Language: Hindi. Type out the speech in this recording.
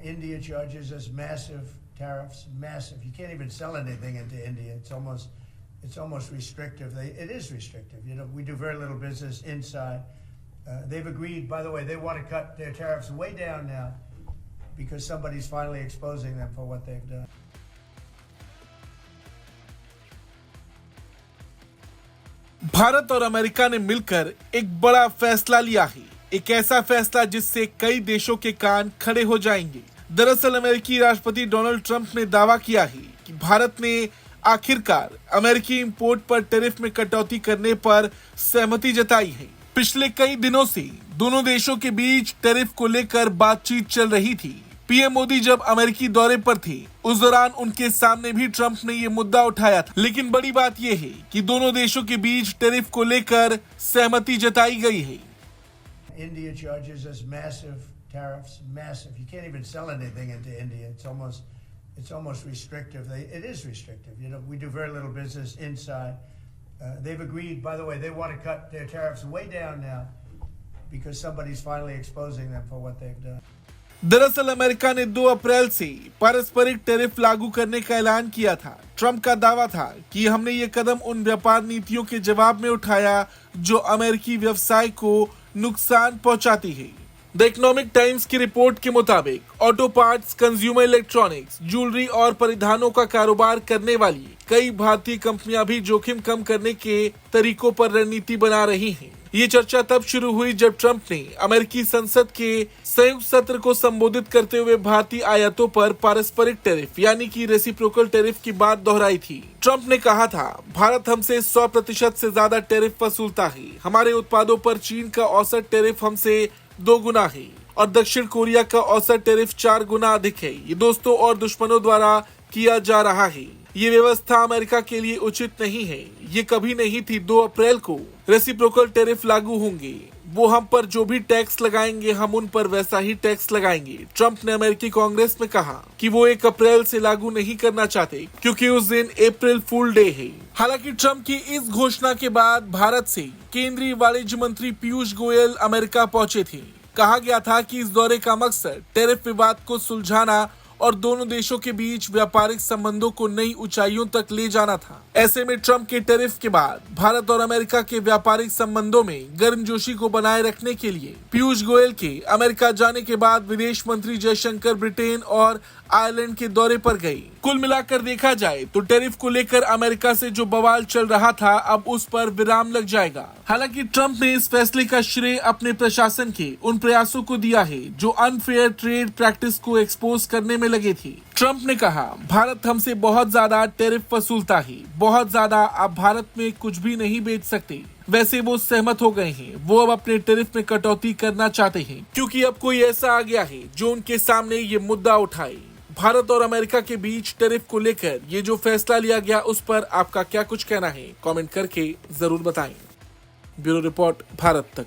India charges us massive tariffs, massive. You can't even sell anything into India. It's almost restrictive. It is restrictive. You know, we do very little business inside. They've agreed, by the way, they want to cut their tariffs way down now because somebody's finally exposing them for what they've done. Bharat और अमेरिका ने मिलकर एक बड़ा फैसला लिया है, एक ऐसा फैसला जिससे कई देशों के कान खड़े हो जाएंगे। दरअसल अमेरिकी राष्ट्रपति डोनाल्ड ट्रंप ने दावा किया है कि भारत ने आखिरकार अमेरिकी इंपोर्ट पर टैरिफ में कटौती करने पर सहमति जताई है। पिछले कई दिनों से दोनों देशों के बीच टैरिफ को लेकर बातचीत चल रही थी। पीएम मोदी जब अमेरिकी दौरे पर थे, उस दौरान उनके सामने भी ट्रंप ने ये मुद्दा उठाया था। लेकिन बड़ी बात यह है कि दोनों देशों के बीच टैरिफ को लेकर सहमति जताई गई है। India charges us massive tariffs, massive. You can't even sell anything into India. It's almost restrictive. It is restrictive. You know, we do very little business inside. They've agreed, by the way, they want to cut their tariffs way down now because somebody's finally exposing them for what they've done. दरअसल अमेरिका ने 2 अप्रैल से पारस्परिक टैरिफ लागू करने का ऐलान किया था। ट्रंप का दावा था कि हमने ये कदम उन व्यापार नीतियों के जवाब में उठाया जो अमेरिकी व्यवसाय को नुकसान पहुंचाती है। द इकोनॉमिक टाइम्स की रिपोर्ट के मुताबिक auto parts, consumer electronics, jewellery और परिधानों का कारोबार करने वाली कई भारतीय कंपनियां भी जोखिम कम करने के तरीकों पर रणनीति बना रही हैं। ये चर्चा तब शुरू हुई जब ट्रंप ने अमेरिकी संसद के संयुक्त सत्र को संबोधित करते हुए भारतीय आयातों पर पारस्परिक टैरिफ यानी कि रेसिप्रोकल टैरिफ की बात दोहराई थी। ट्रंप ने कहा था, भारत हमसे 100% से ज्यादा टैरिफ वसूलता है। हमारे उत्पादों पर चीन का औसत टैरिफ हमसे 2 गुना है और दक्षिण कोरिया का औसत टैरिफ 4 गुना अधिक है। ये दोस्तों और दुश्मनों द्वारा किया जा रहा है। ये व्यवस्था अमेरिका के लिए उचित नहीं है। ये कभी नहीं थी। 2 अप्रैल को रेसिप्रोकल टैरिफ लागू होंगे। वो हम पर जो भी टैक्स लगाएंगे, हम उन पर वैसा ही टैक्स लगाएंगे। ट्रंप ने अमेरिकी कांग्रेस में कहा कि वो 1 अप्रैल से लागू नहीं करना चाहते क्योंकि उस दिन अप्रैल फूल डे है। हालांकि ट्रंप की इस घोषणा के बाद भारत से केंद्रीय वाणिज्य मंत्री पीयूष गोयल अमेरिका पहुंचे थे। कहा गया था कि इस दौरे का मकसद टैरिफ विवाद को सुलझाना और दोनों देशों के बीच व्यापारिक संबंधों को नई ऊंचाइयों तक ले जाना था। ऐसे में ट्रंप के टैरिफ के बाद भारत और अमेरिका के व्यापारिक संबंधों में गर्मजोशी को बनाए रखने के लिए पीयूष गोयल के अमेरिका जाने के बाद विदेश मंत्री जयशंकर ब्रिटेन और आयरलैंड के दौरे पर गए। कुल मिलाकर देखा जाए तो टैरिफ को लेकर अमेरिका से जो बवाल चल रहा था, अब उस पर विराम लग जाएगा। हालांकि ट्रंप ने इस फैसले का श्रेय अपने प्रशासन के उन प्रयासों को दिया है जो अनफेयर ट्रेड प्रैक्टिस को एक्सपोज करने में लगे थे। ट्रंप ने कहा, भारत हमसे बहुत ज्यादा टैरिफ वसूलता है, बहुत ज्यादा। आप भारत में कुछ भी नहीं बेच सकते। वैसे वो सहमत हो गए हैं। वो अब अपने टैरिफ में कटौती करना चाहते हैं क्योंकि अब कोई ऐसा आ गया है जो उनके सामने ये मुद्दा उठाए। भारत और अमेरिका के बीच टैरिफ को लेकर ये जो फैसला लिया गया, उस पर आपका क्या कुछ कहना है? कमेंट करके जरूर बताएं। ब्यूरो रिपोर्ट, भारत तक।